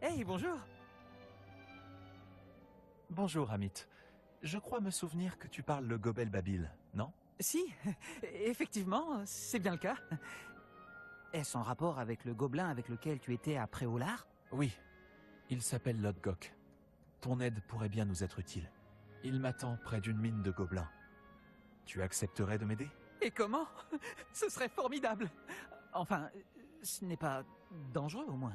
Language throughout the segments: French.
Hey, bonjour. Bonjour, Amit. Je crois me souvenir que tu parles le Gobel Babil, non? Si, effectivement, c'est bien le cas. Est-ce en rapport avec le gobelin avec lequel tu étais à Préolard? Oui, il s'appelle Lodgok. Ton aide pourrait bien nous être utile. Il m'attend près d'une mine de gobelins. Tu accepterais de m'aider? Et comment? Ce serait formidable. Enfin, ce n'est pas dangereux au moins.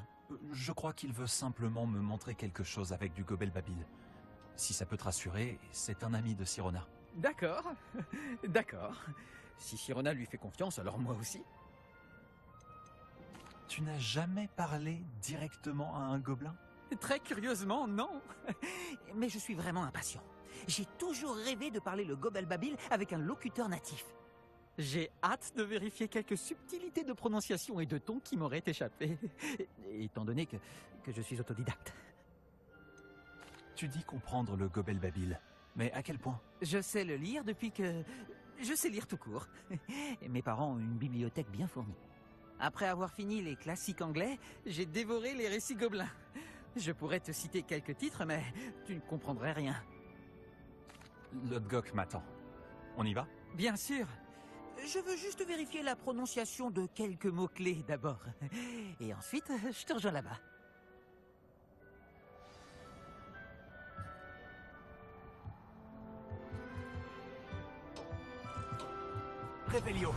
Je crois qu'il veut simplement me montrer quelque chose avec du Gobel Babil. Si ça peut te rassurer, c'est un ami de Sirona. D'accord, d'accord. Si Sirona lui fait confiance, alors moi aussi. Tu n'as jamais parlé directement à un gobelin? Très curieusement, non. Mais je suis vraiment impatient. J'ai toujours rêvé de parler le Gobel Babil avec un locuteur natif. J'ai hâte de vérifier quelques subtilités de prononciation et de ton qui m'auraient échappé, étant donné que je suis autodidacte. Tu dis comprendre le Gobel Babil, mais à quel point? Je sais le lire depuis que... Je sais lire tout court. Et mes parents ont une bibliothèque bien fournie. Après avoir fini les classiques anglais, j'ai dévoré les récits gobelins. Je pourrais te citer quelques titres, mais tu ne comprendrais rien. Lodgok m'attend. On y va? Bien sûr. Je veux juste vérifier la prononciation de quelques mots-clés d'abord. Et ensuite, je te rejoins là-bas. Réveillon!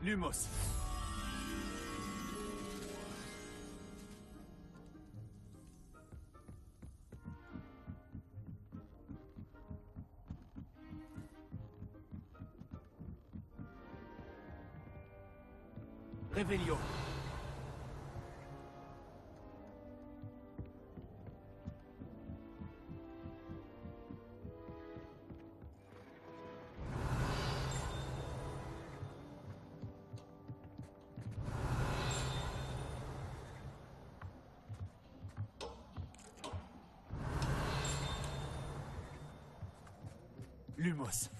Lumos. Réveillon. Lumos.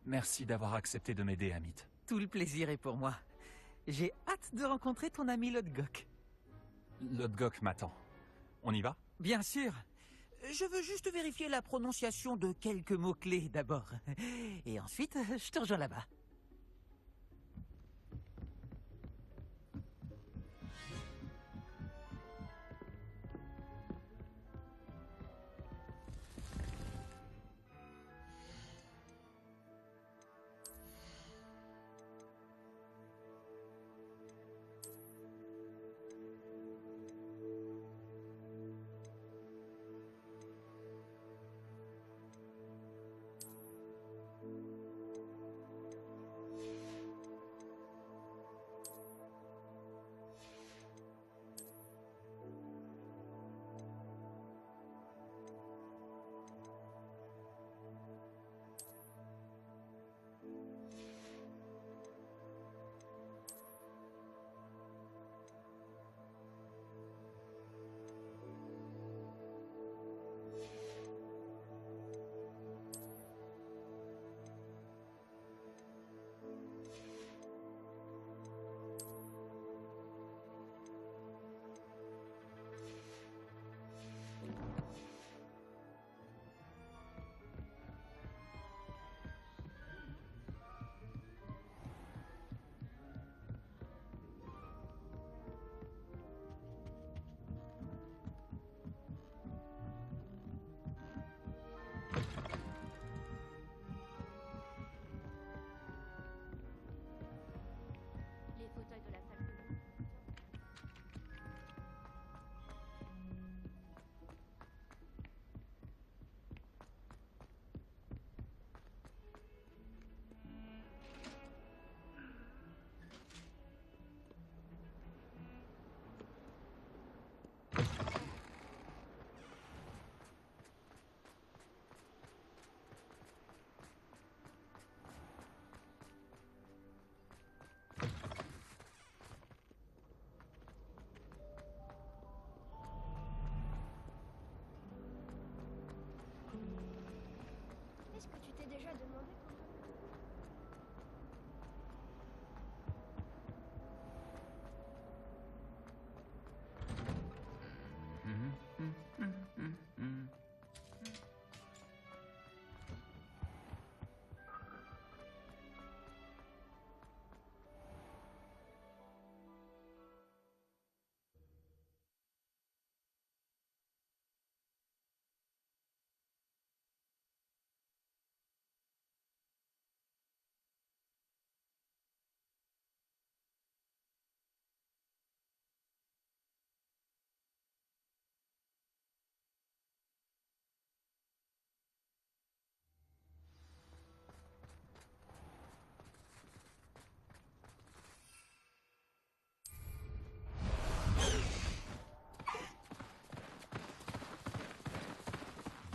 Merci d'avoir accepté de m'aider, Amit. Tout le plaisir est pour moi. J'ai hâte de rencontrer ton ami Lodgok. Lodgok m'attend. On y va? Bien sûr. Je veux juste vérifier la prononciation de quelques mots-clés d'abord. Et ensuite, je te rejoins là-bas.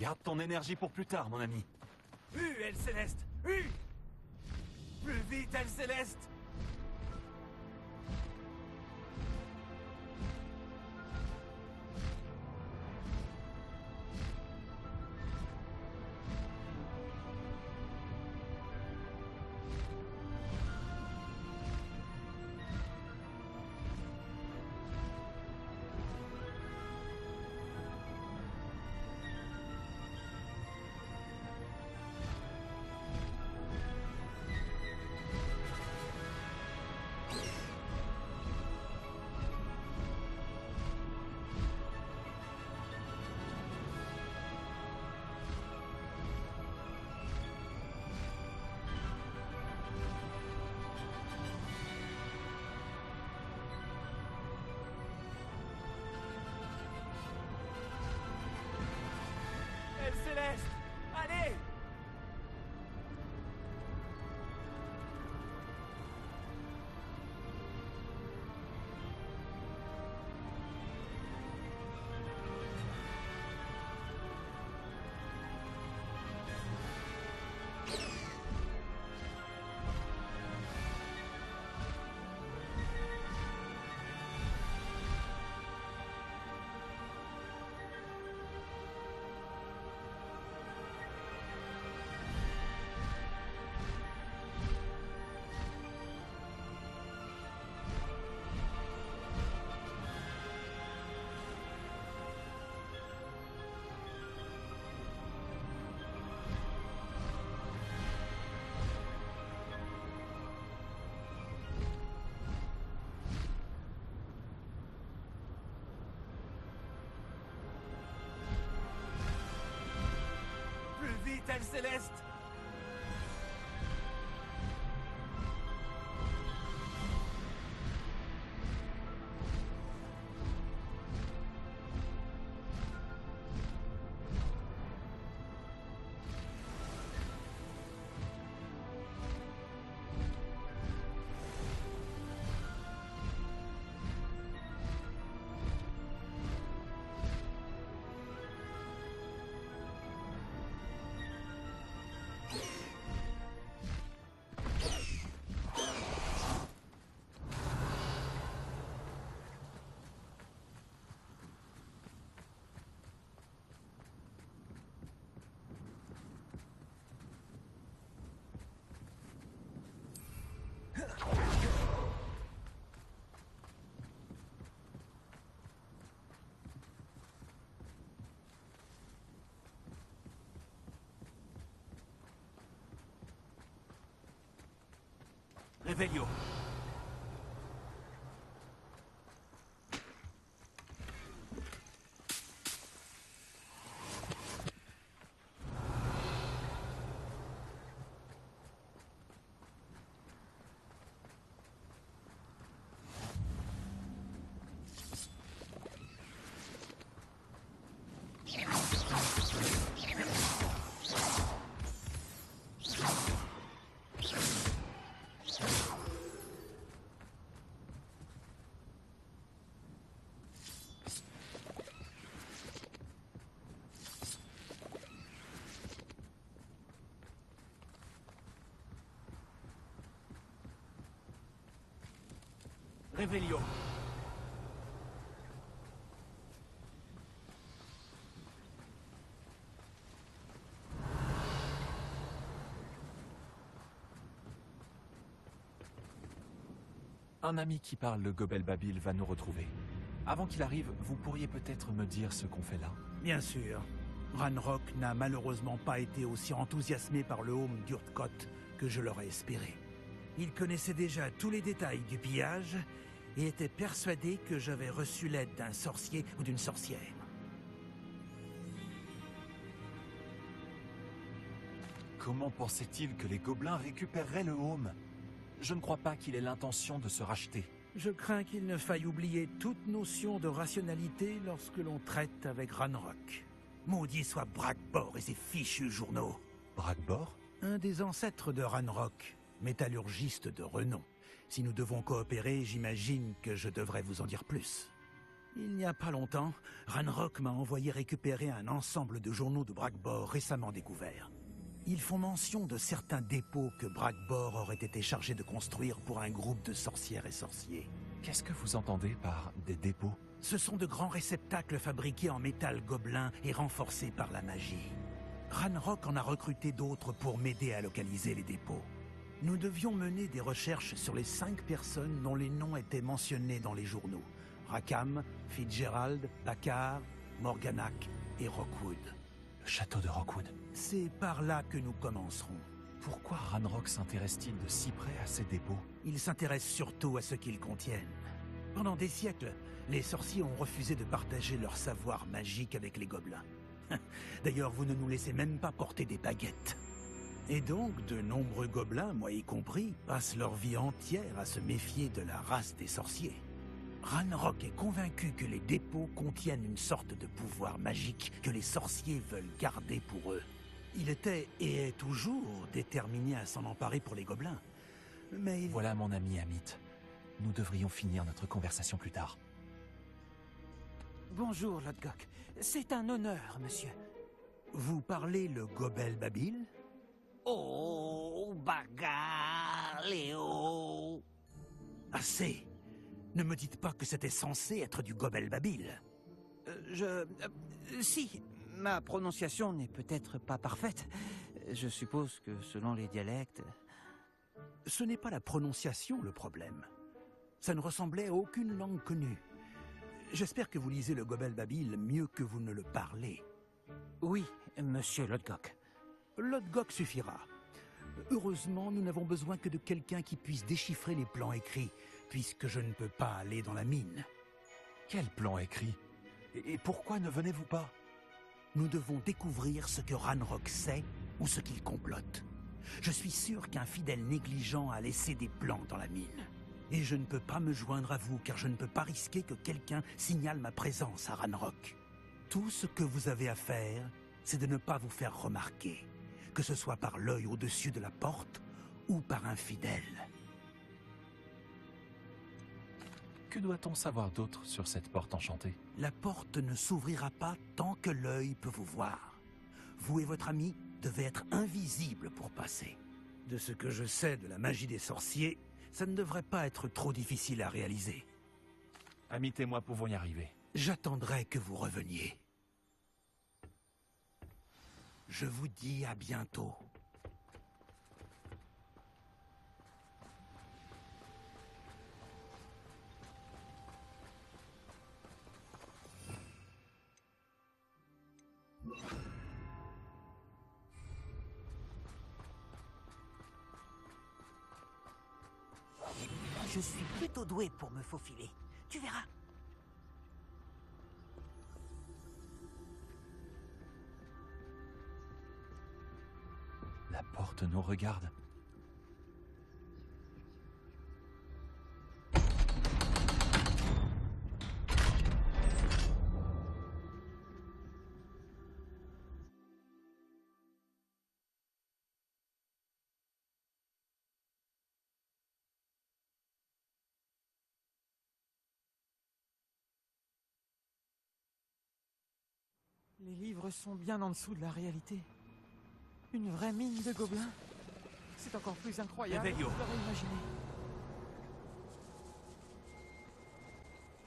Garde ton énergie pour plus tard, mon ami. Aile Céleste! Plus vite, Aile Céleste! Aile Céleste! Allez! Plus vite, Aile Céleste! Revelio. Revelio. Un ami qui parle le Gobel Babil va nous retrouver. Avant qu'il arrive, vous pourriez peut-être me dire ce qu'on fait là. Bien sûr. Ranrock n'a malheureusement pas été aussi enthousiasmé par le home d'Urtkot que je l'aurais espéré. Il connaissait déjà tous les détails du pillage et était persuadé que j'avais reçu l'aide d'un sorcier ou d'une sorcière. Comment pensait-il que les gobelins récupéreraient le home? Je ne crois pas qu'il ait l'intention de se racheter. Je crains qu'il ne faille oublier toute notion de rationalité lorsque l'on traite avec Ranrock. Maudit soit Bragbor et ses fichus journaux. Bragbor? Un des ancêtres de Ranrock, métallurgiste de renom. Si nous devons coopérer, j'imagine que je devrais vous en dire plus. Il n'y a pas longtemps, Ranrock m'a envoyé récupérer un ensemble de journaux de Brackbor récemment découverts. Ils font mention de certains dépôts que Brackbor aurait été chargé de construire pour un groupe de sorcières et sorciers. Qu'est-ce que vous entendez par des dépôts? Ce sont de grands réceptacles fabriqués en métal gobelin et renforcés par la magie. Ranrock en a recruté d'autres pour m'aider à localiser les dépôts. Nous devions mener des recherches sur les 5 personnes dont les noms étaient mentionnés dans les journaux. Rackham, Fitzgerald, Packard, Morganac et Rockwood. Le château de Rockwood. C'est par là que nous commencerons. Pourquoi Ranrock s'intéresse-t-il de si près à ces dépôts? Il s'intéresse surtout à ce qu'ils contiennent. Pendant des siècles, les sorciers ont refusé de partager leur savoir magique avec les gobelins. D'ailleurs, vous ne nous laissez même pas porter des baguettes. Et donc, de nombreux gobelins, moi y compris, passent leur vie entière à se méfier de la race des sorciers. Ranrock est convaincu que les dépôts contiennent une sorte de pouvoir magique que les sorciers veulent garder pour eux. Il était, et est toujours, déterminé à s'en emparer pour les gobelins. Mais Voilà mon ami Amit. Nous devrions finir notre conversation plus tard. Bonjour, Lodgok. C'est un honneur, monsieur. Vous parlez le Gobel Babil? Oh, bagarre, Léo. Assez! Ne me dites pas que c'était censé être du Gobel Babil. Si, ma prononciation n'est peut-être pas parfaite. Je suppose que selon les dialectes... Ce n'est pas la prononciation le problème. Ça ne ressemblait à aucune langue connue. J'espère que vous lisez le Gobel Babil mieux que vous ne le parlez. Oui, monsieur Lodgok. Lodgok suffira. Heureusement, nous n'avons besoin que de quelqu'un qui puisse déchiffrer les plans écrits, puisque je ne peux pas aller dans la mine. Quel plan écrit? Et pourquoi ne venez-vous pas? Nous devons découvrir ce que Ranrock sait ou ce qu'il complote. Je suis sûr qu'un fidèle négligent a laissé des plans dans la mine. Et je ne peux pas me joindre à vous, car je ne peux pas risquer que quelqu'un signale ma présence à Ranrock. Tout ce que vous avez à faire, c'est de ne pas vous faire remarquer, que ce soit par l'œil au-dessus de la porte ou par un fidèle. Que doit-on savoir d'autre sur cette porte enchantée? La porte ne s'ouvrira pas tant que l'œil peut vous voir. Vous et votre ami devez être invisibles pour passer. De ce que je sais de la magie des sorciers, ça ne devrait pas être trop difficile à réaliser. Amit et moi pouvons y arriver. J'attendrai que vous reveniez. Je vous dis à bientôt. Je suis plutôt doué pour me faufiler. Tu verras. La porte nous regarde. Les livres sont bien en dessous de la réalité. Une vraie mine de gobelins. C'est encore plus incroyable que Revelio. je l'aurais imaginé.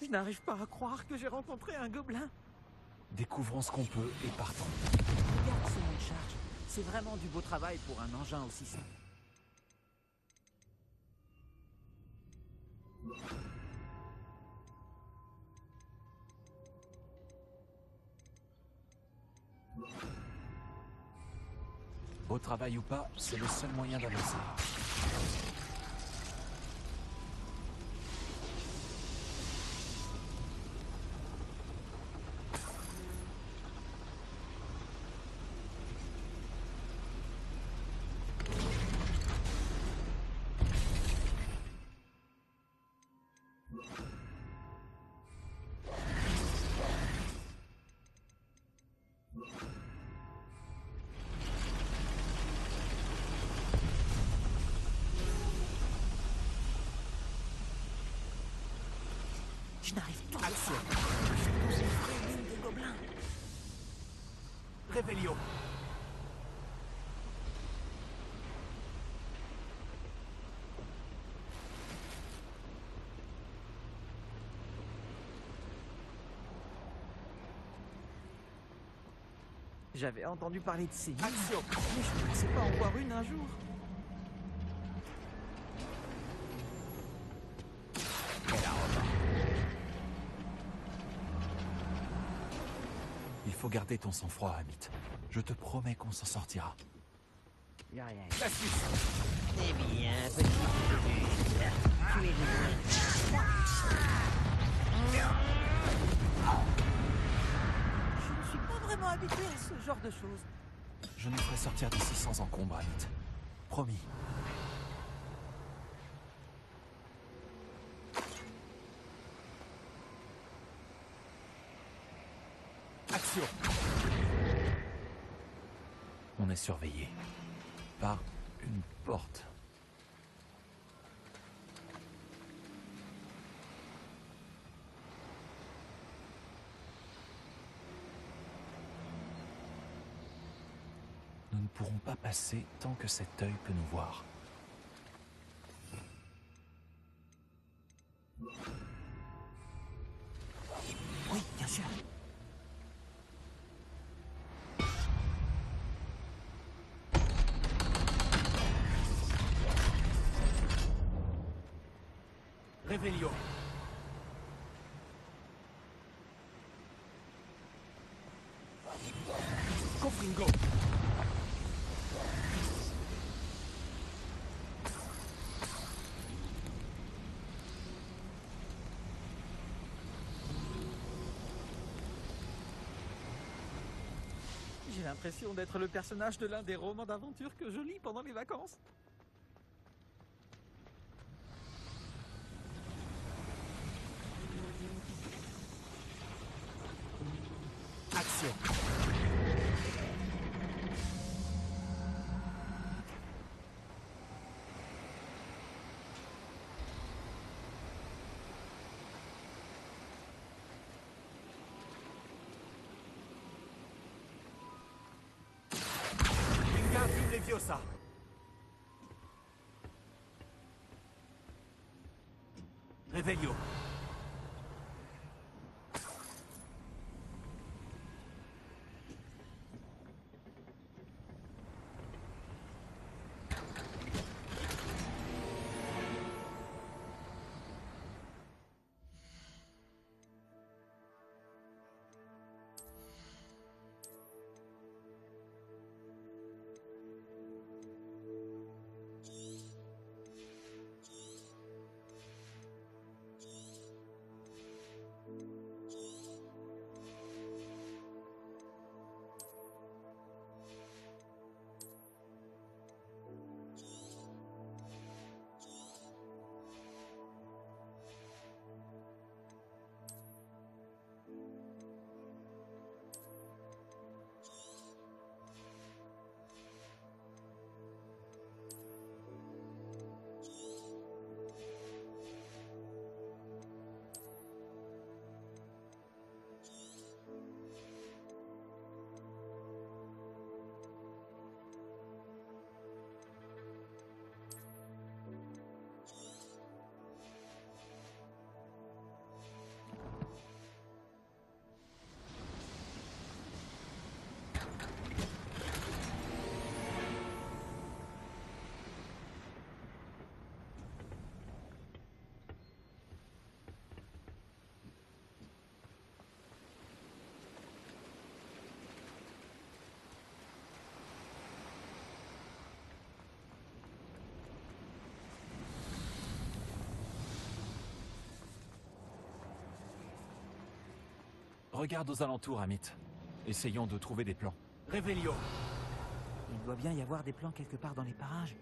Je n'arrive pas à croire que j'ai rencontré un gobelin. Découvrons ce qu'on peut et partons. Regarde ce monde charge. C'est vraiment du beau travail pour un engin aussi simple. Beau travail ou pas, c'est le seul moyen d'avancer. Je n'arrive toujours pas. Action. Je suis dans une vraie mine de gobelins. Revelio. J'avais entendu parler de ces mines, Action. mais je ne pensais pas en voir une un jour. Il faut garder ton sang-froid, Amit. Je te promets qu'on s'en sortira. Y a rien. Cassius. Eh bien, petit Bulle, tu es le Je ne suis pas vraiment habitué à ce genre de choses. Je nous ferai sortir d'ici sans encombre, Amit. Promis. Action. On est surveillé. Par une porte. Nous ne pourrons pas passer tant que cet œil peut nous voir. Oui, bien sûr. Revelio. Confringo. J'ai l'impression d'être le personnage de l'un des romans d'aventure que je lis pendant les vacances. Action. Wingardium Leviosa. Revelio. Regarde aux alentours, Amit. Essayons de trouver des plans. Revelio. Il doit bien y avoir des plans quelque part dans les parages.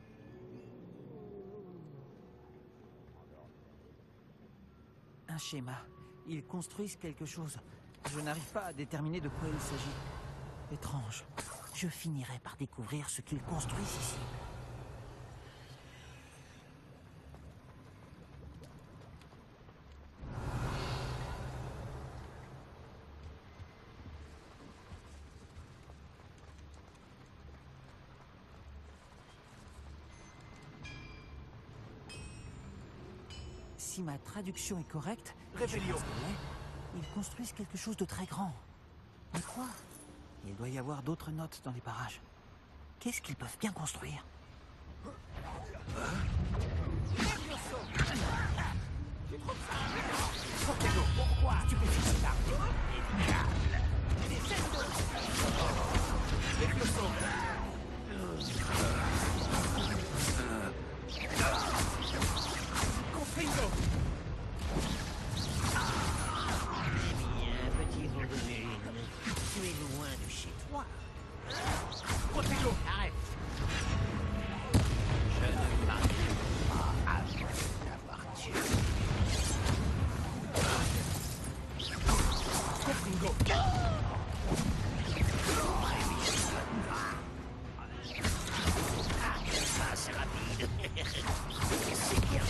Un schéma. Ils construisent quelque chose. Je n'arrive pas à déterminer de quoi il s'agit. Étrange. Je finirai par découvrir ce qu'ils construisent ici. Si ma traduction est correcte, et je Réveillon. pense qu'elle l'est, ils construisent quelque chose de très grand. Mais quoi? Il doit y avoir d'autres notes dans les parages. Qu'est-ce qu'ils peuvent bien construire? Pourquoi tu fais ça? Levioso. Confringo. Bien, petit volume, tu es loin de chez toi. Confringo. Arrête. Je ne parviens pas à t'avoir tué. Confringo. Ah, c'est rapide. C'est bien.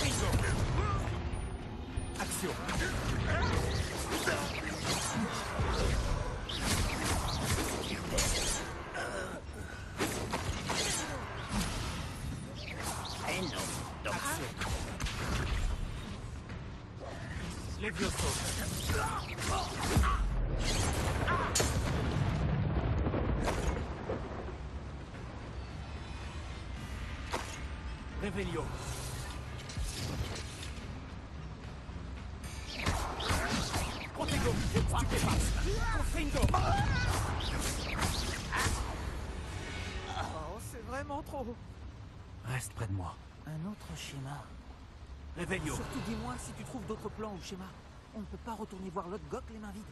Action. Eh non, donc Levioso. Revelio. Confringo. Stupéface. Confringo. Oh, c'est vraiment trop. Reste près de moi. Un autre schéma. Revelio. Surtout dis-moi si tu trouves d'autres plans ou schémas. On ne peut pas retourner voir l'autre Gok les mains vides.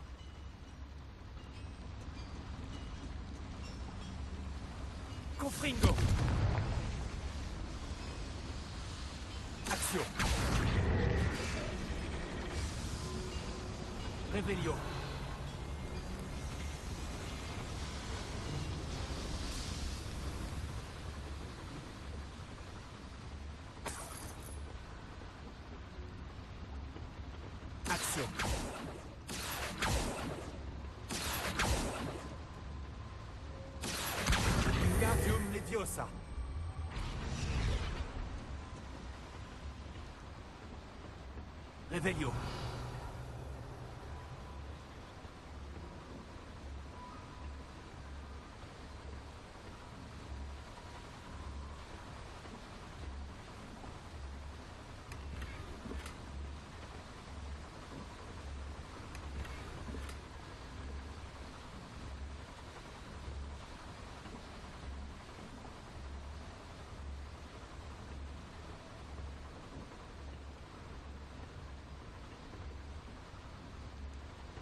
Confringo. Action. Revelio. Action. Wingardium Leviosa. Revelio.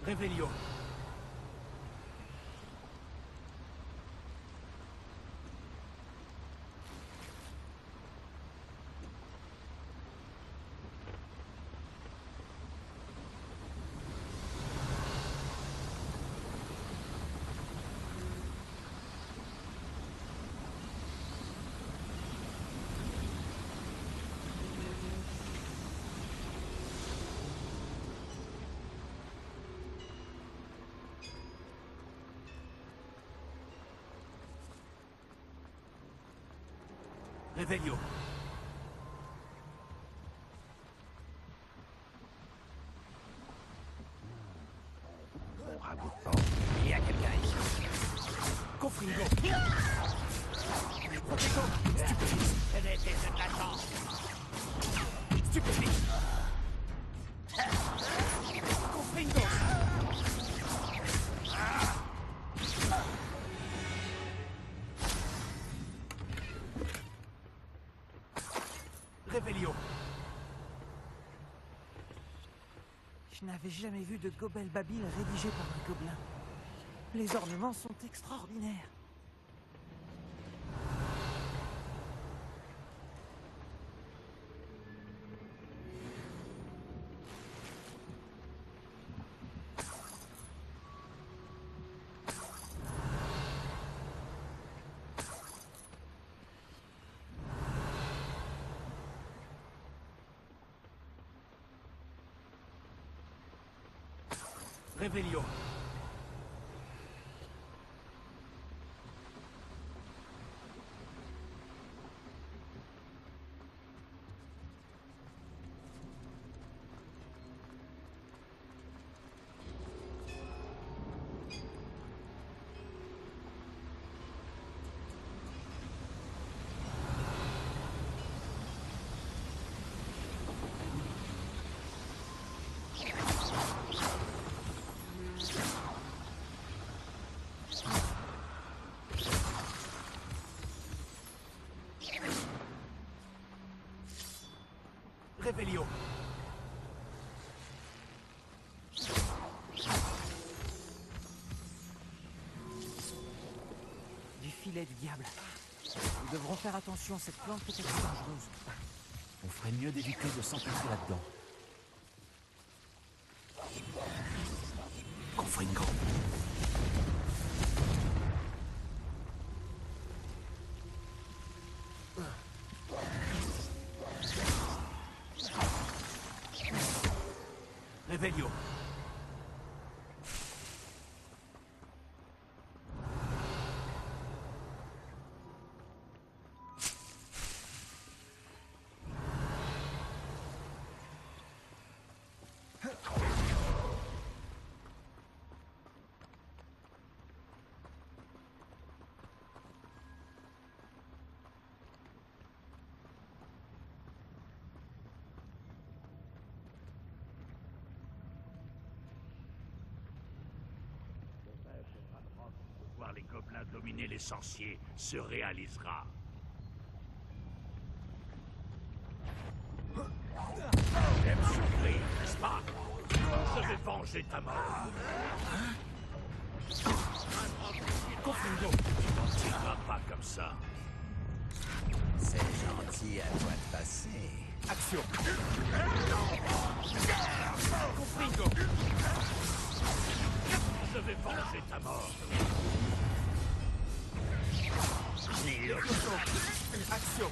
Revelio. Revelio. on ragoûte pas. Il y a quelqu'un ici. Confringo. Tenez, c'est de la chance. Stupéfique. Confringo. Revelio. Je n'avais jamais vu de Gobel Babil rédigé par un gobelin. Les ornements sont extraordinaires. Revelio. Revelio. Du filet du diable. Nous devrons faire attention, cette plante peut être dangereuse. On ferait mieux d'éviter de s'empêtrer là-dedans. Confringo. Revelio. Voir les gobelins dominer les sorciers se réalisera. T'aimes souffrir, n'est-ce pas? Je vais venger ta mort. Confringo. Tu n'en tireras pas comme ça. C'est gentil à toi de passer. Action. Confringo. Je vais venger ta mort. Action.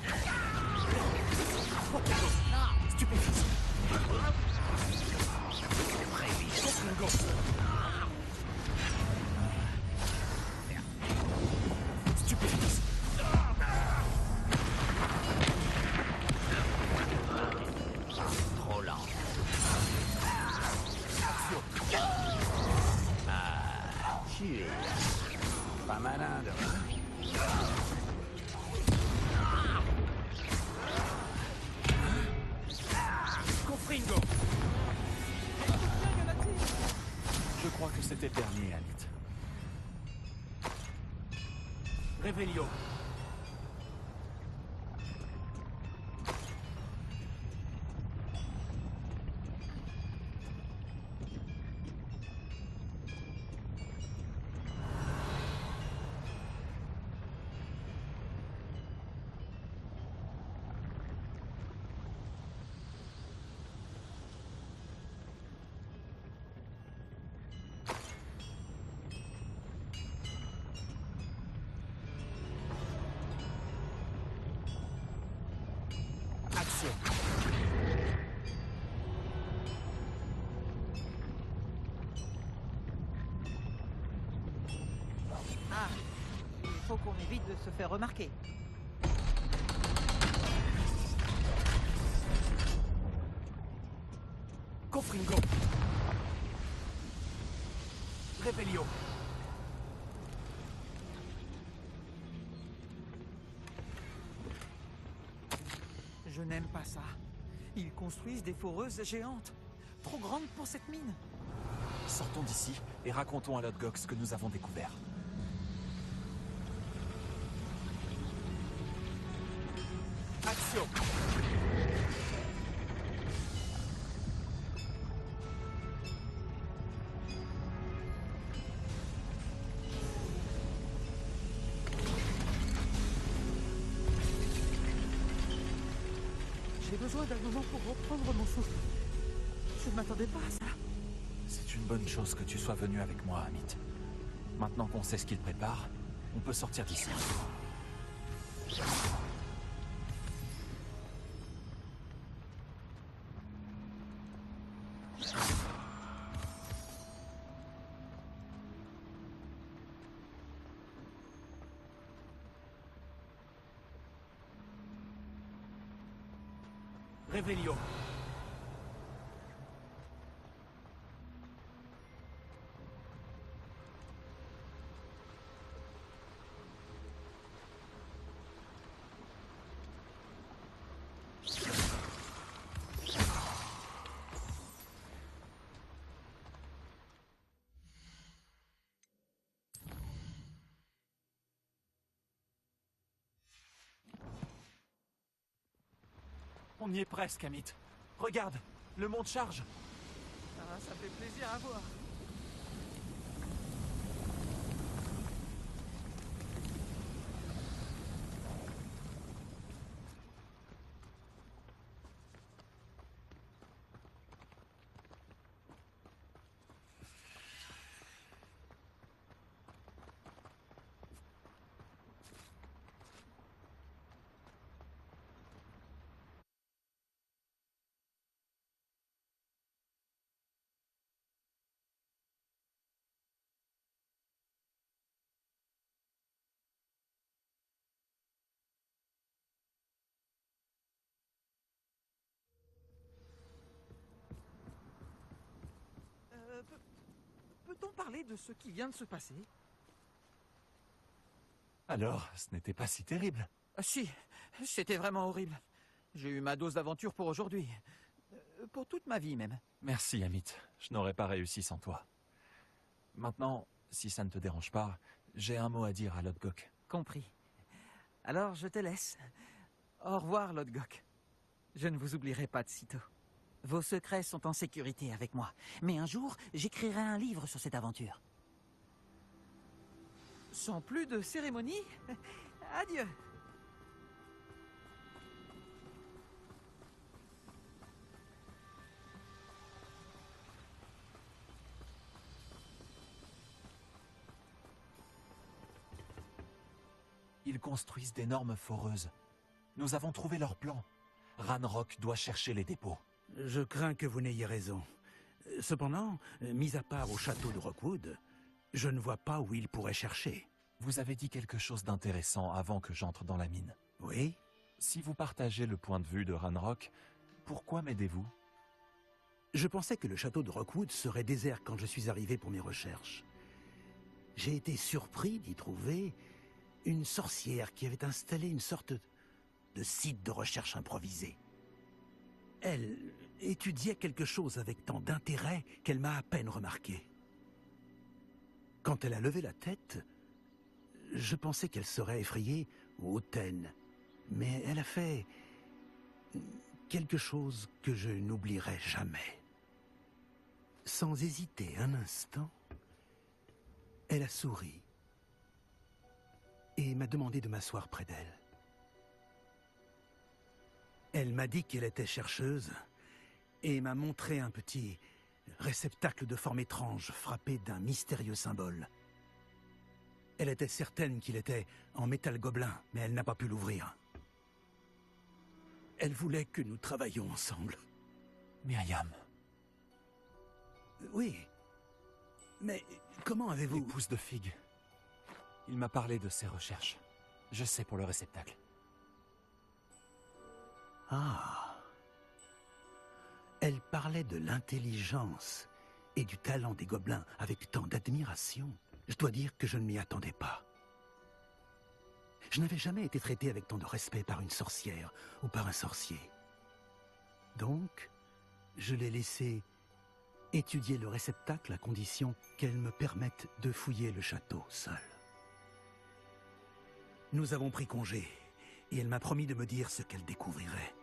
Stupéfice. Confringo. Stupéfice. Trop lent. Tu es pas malin de Confringo. Je crois que c'était le dernier, Amit. Revelio. Action. Ah, il faut qu'on évite de se faire remarquer. Confringo. Revelio. Je n'aime pas ça. Ils construisent des foreuses géantes. Trop grandes pour cette mine. Sortons d'ici et racontons à Lodgok ce que nous avons découvert. Action. J'ai besoin d'un moment pour reprendre mon souffle. Je ne m'attendais pas à ça. C'est une bonne chose que tu sois venu avec moi, Amit. Maintenant qu'on sait ce qu'il prépare, on peut sortir d'ici. Revelio. On y est presque, Amit. Regarde, le monde charge. Ah, ça fait plaisir à voir. Peut-on parler de ce qui vient de se passer? Alors, ce n'était pas si terrible. Si, c'était vraiment horrible. J'ai eu ma dose d'aventure pour aujourd'hui. Pour toute ma vie même. Merci, Amit. Je n'aurais pas réussi sans toi. Maintenant, si ça ne te dérange pas, j'ai un mot à dire à Lodgok. Compris. Alors je te laisse. Au revoir, Lodgok. Je ne vous oublierai pas de sitôt. Vos secrets sont en sécurité avec moi. Mais un jour, j'écrirai un livre sur cette aventure. Sans plus de cérémonie, adieu. Ils construisent d'énormes foreuses. Nous avons trouvé leur plan. Ranrock doit chercher les dépôts. Je crains que vous n'ayez raison. Cependant, mis à part au château de Rockwood, je ne vois pas où il pourrait chercher. Vous avez dit quelque chose d'intéressant avant que j'entre dans la mine. Oui? Si vous partagez le point de vue de Ranrock, pourquoi m'aidez-vous? Je pensais que le château de Rockwood serait désert quand je suis arrivé pour mes recherches. J'ai été surpris d'y trouver une sorcière qui avait installé une sorte de site de recherche improvisé. Elle étudiait quelque chose avec tant d'intérêt qu'elle m'a à peine remarqué. Quand elle a levé la tête, je pensais qu'elle serait effrayée ou hautaine, mais elle a fait quelque chose que je n'oublierai jamais. Sans hésiter un instant, elle a souri et m'a demandé de m'asseoir près d'elle. Elle m'a dit qu'elle était chercheuse et m'a montré un petit réceptacle de forme étrange frappé d'un mystérieux symbole. Elle était certaine qu'il était en métal gobelin, mais elle n'a pas pu l'ouvrir. Elle voulait que nous travaillions ensemble. Myriam, Oui, mais comment avez-vous... l'épouse de Fig. Il m'a parlé de ses recherches. Je sais pour le réceptacle. Ah. Elle parlait de l'intelligence et du talent des gobelins avec tant d'admiration. Je dois dire que je ne m'y attendais pas. Je n'avais jamais été traité avec tant de respect par une sorcière ou par un sorcier. Donc, je l'ai laissé étudier le réceptacle à condition qu'elle me permette de fouiller le château seule. Nous avons pris congé et elle m'a promis de me dire ce qu'elle découvrirait.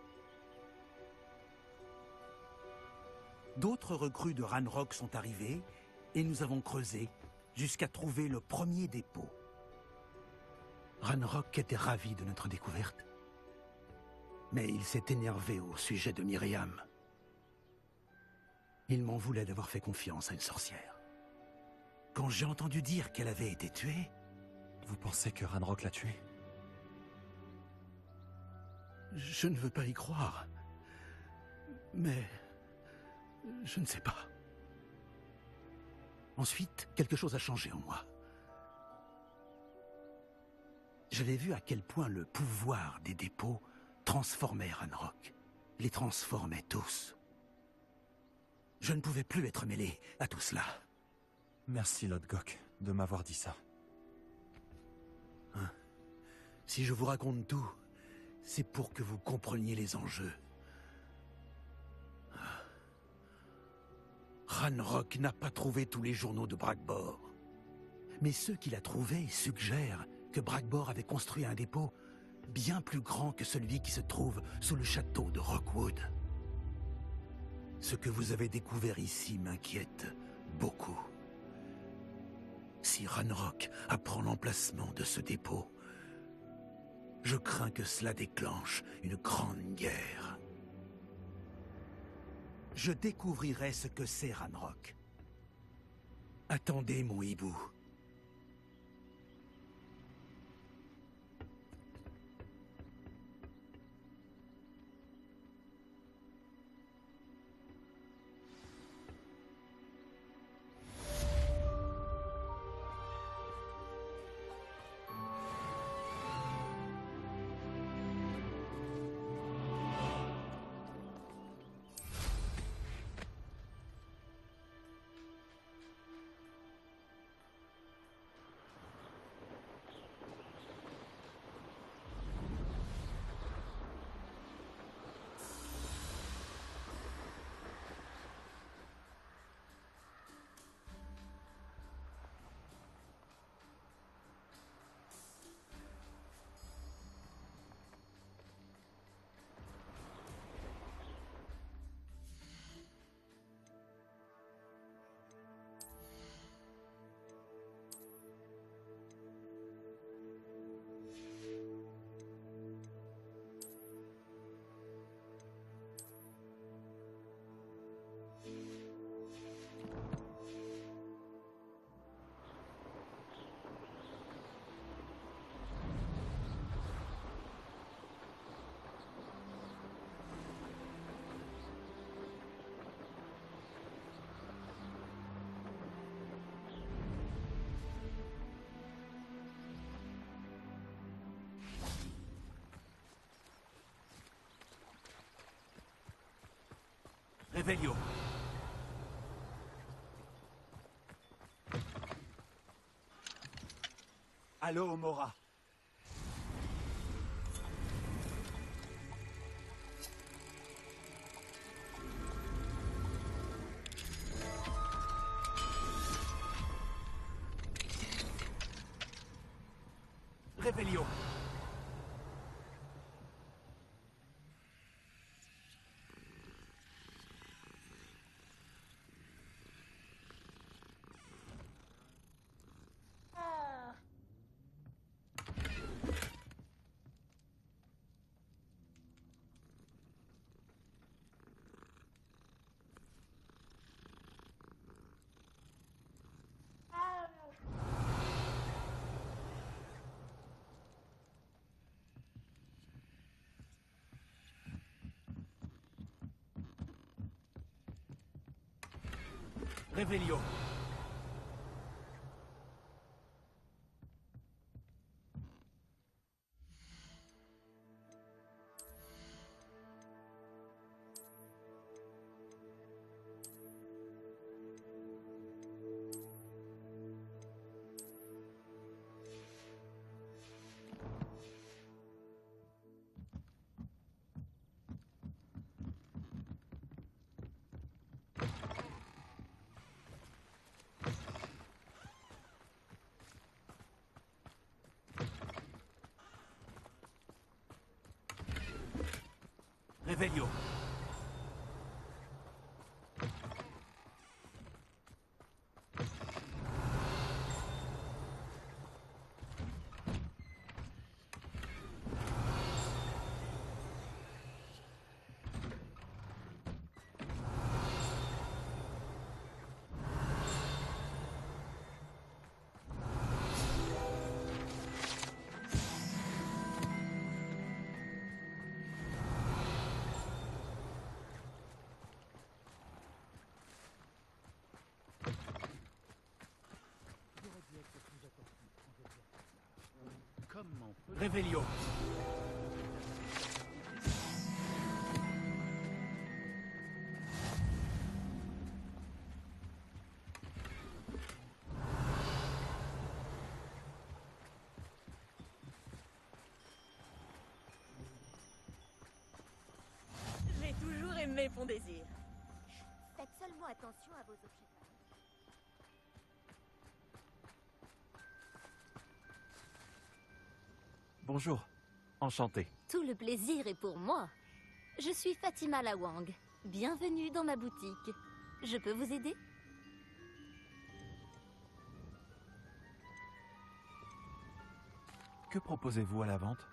D'autres recrues de Ranrock sont arrivées et nous avons creusé jusqu'à trouver le premier dépôt. Ranrock était ravi de notre découverte, mais il s'est énervé au sujet de Myriam. Il m'en voulait d'avoir fait confiance à une sorcière. Quand j'ai entendu dire qu'elle avait été tuée... Vous pensez que Ranrock l'a tuée? Je ne veux pas y croire. Mais... je ne sais pas. Ensuite, quelque chose a changé en moi. J'avais vu à quel point le pouvoir des dépôts transformait Ranrock. Les transformait tous. Je ne pouvais plus être mêlé à tout cela. Merci, Lodgok, de m'avoir dit ça. Hein? Si je vous raconte tout, c'est pour que vous compreniez les enjeux. Ranrock n'a pas trouvé tous les journaux de Bragbor. Mais ceux qu'il a trouvés suggèrent que Bragbor avait construit un dépôt bien plus grand que celui qui se trouve sous le château de Rockwood. Ce que vous avez découvert ici m'inquiète beaucoup. Si Ranrock apprend l'emplacement de ce dépôt, je crains que cela déclenche une grande guerre. Je découvrirai ce que c'est Ranrock. Attendez, mon hibou. Revelio. Allo, Mora. Revelio. Revelio. Revelio. Revelio. J'ai toujours aimé Pont-Désir. Faites seulement attention à vos objets. Bonjour. Enchanté. Tout le plaisir est pour moi. Je suis Fatima Lawang. Bienvenue dans ma boutique. Je peux vous aider? Que proposez-vous à la vente?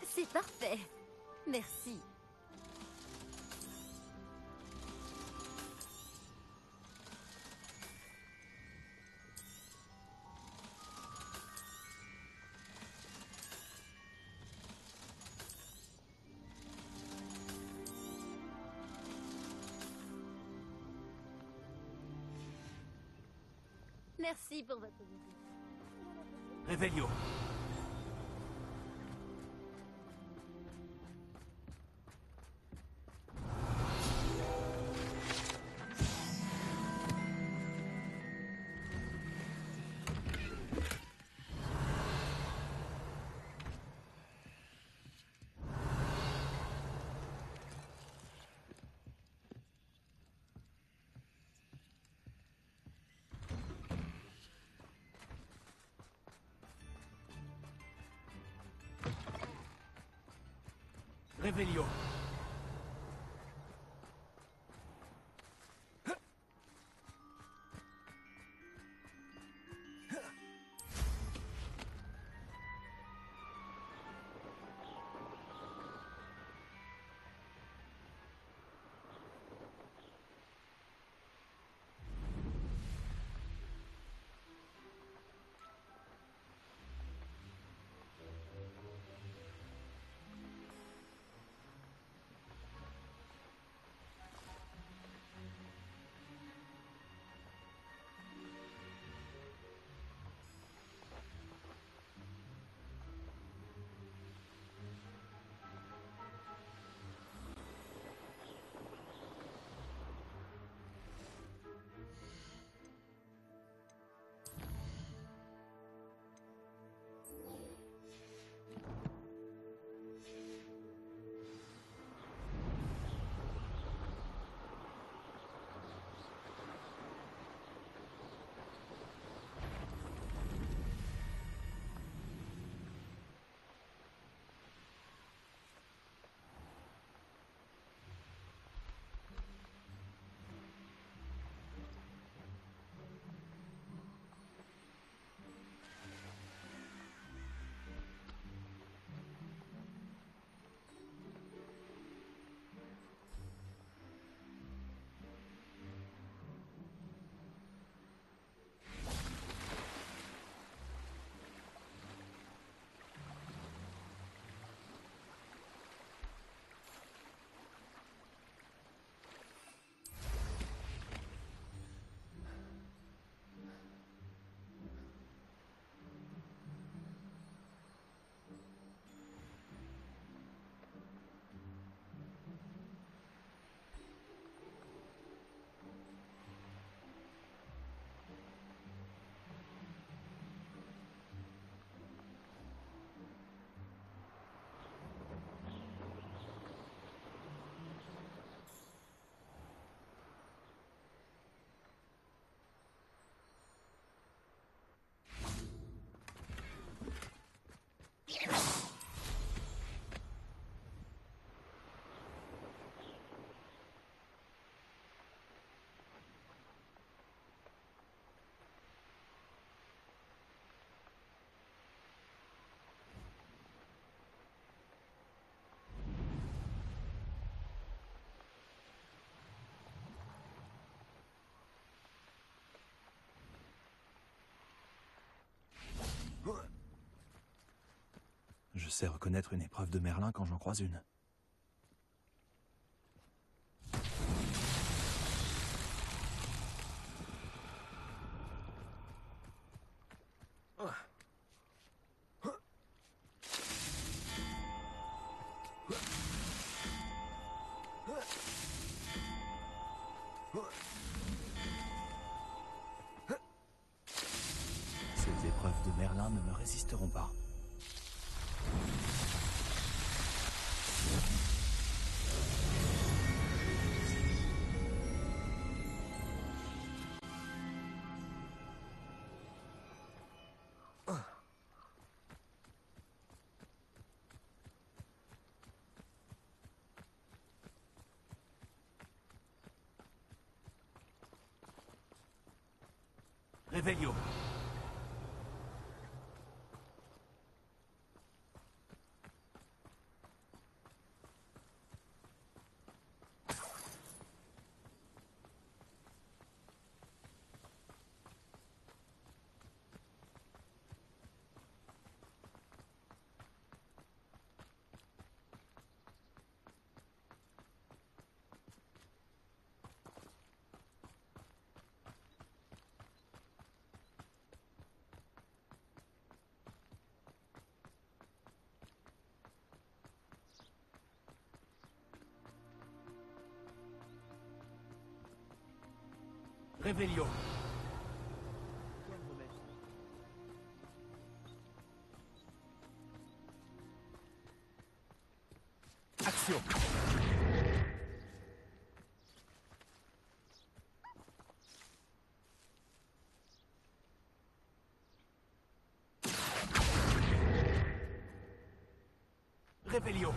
C'est parfait. Merci. Merci pour votre visite. Revelio. Revelio. Je sais reconnaître une épreuve de Merlin quand j'en croise une. Ces épreuves de Merlin ne me résisteront pas. Revelio. Revelio. Action. Revelio.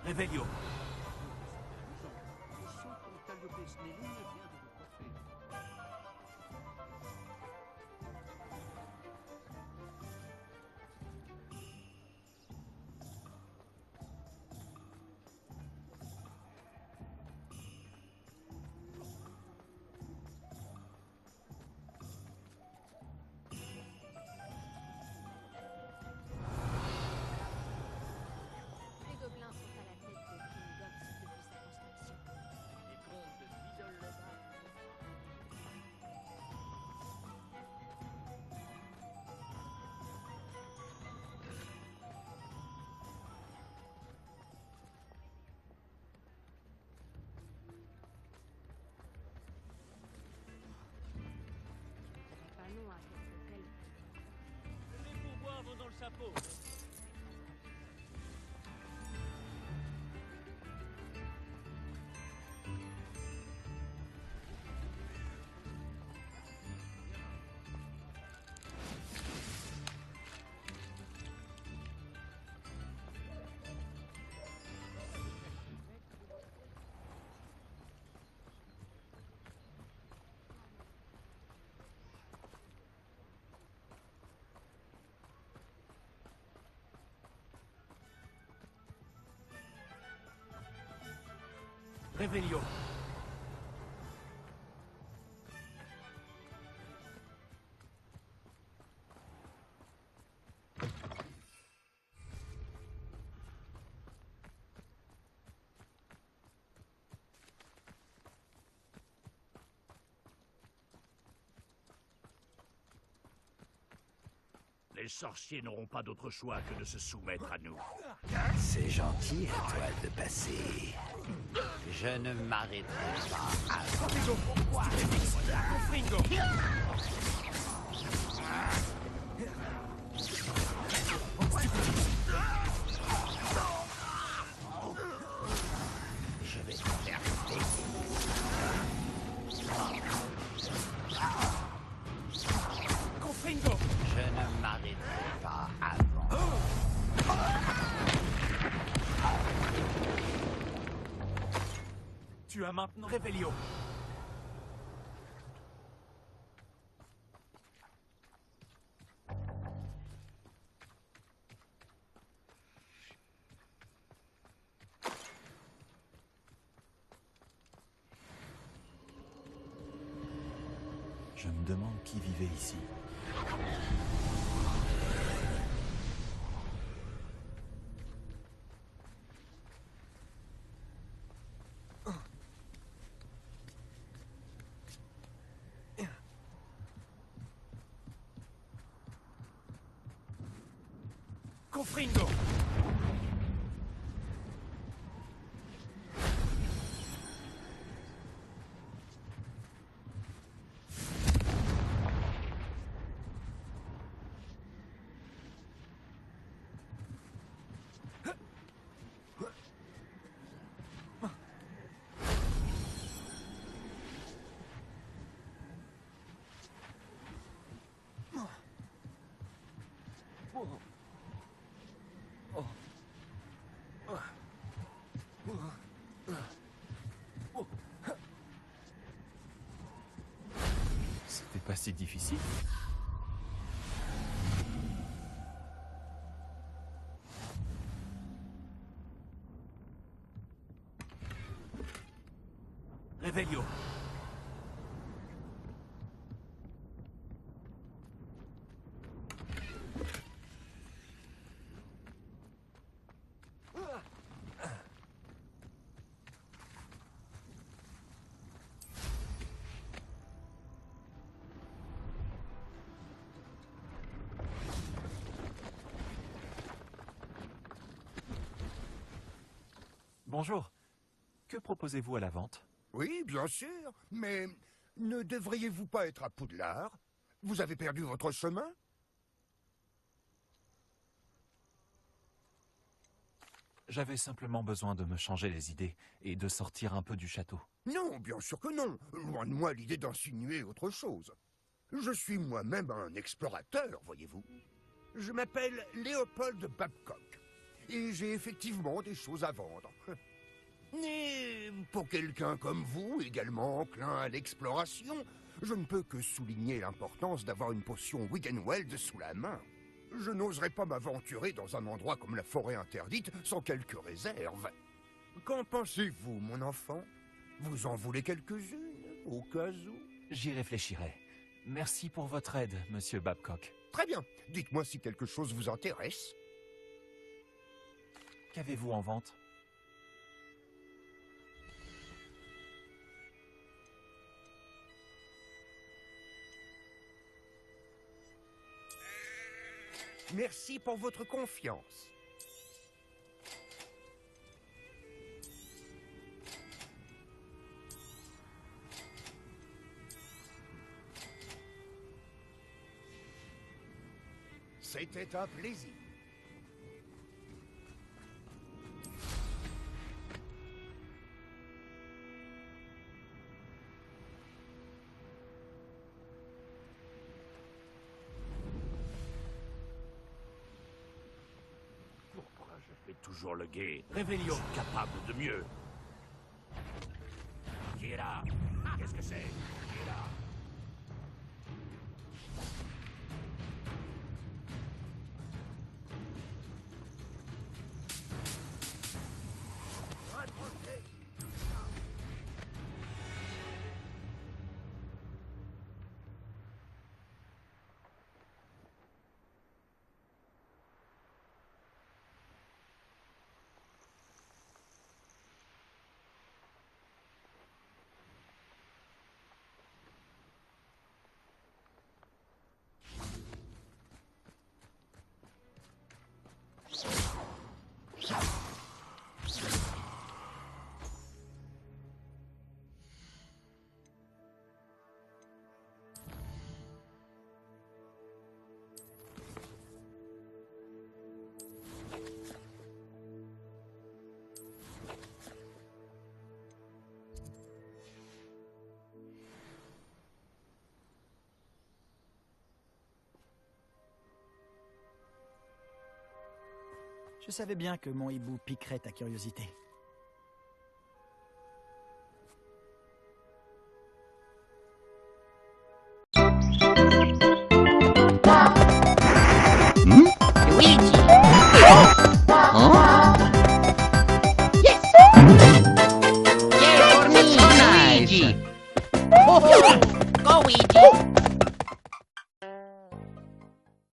Revelio. Les gobelins sont à la tête de Gringotts depuis sa construction. Les contes de Fiddle le Bas. Pas non à quelque tel. Les pourboires vont dans le chapeau. Revelio. Les sorciers n'auront pas d'autre choix que de se soumettre à nous. C'est gentil à toi de passer. Je ne m'arrêterai pas avant. Je vais te faire payer. Confringo. Je ne m'arrêterai pas avant. Tu as maintenant Revelio. Je me demande qui vivait ici. Confringo. C'était pas si difficile. Revelio. Bonjour. Que proposez-vous à la vente? Oui, bien sûr, mais ne devriez-vous pas être à Poudlard? Vous avez perdu votre chemin? J'avais simplement besoin de me changer les idées et de sortir un peu du château. Non, bien sûr que non. Loin de moi l'idée d'insinuer autre chose. Je suis moi-même un explorateur, voyez-vous. Je m'appelle Léopold Babcock, et j'ai effectivement des choses à vendre. Mais pour quelqu'un comme vous, également enclin à l'exploration, je ne peux que souligner l'importance d'avoir une potion Wiggenweld sous la main. Je n'oserais pas m'aventurer dans un endroit comme la forêt interdite sans quelques réserves. Qu'en pensez-vous, mon enfant? Vous en voulez quelques-unes, au cas où? J'y réfléchirai. Merci pour votre aide, monsieur Babcock. Très bien. Dites-moi si quelque chose vous intéresse. Qu'avez-vous en vente? Merci pour votre confiance. C'était un plaisir. Pourquoi je fais toujours le guet? Revelio. Capable de mieux. Qui est là? Qu'est-ce que c'est? Qui est là? Je savais bien que mon hibou piquerait ta curiosité. Luigi! Yes! Yeah, for me, Luigi! Go, Ouija.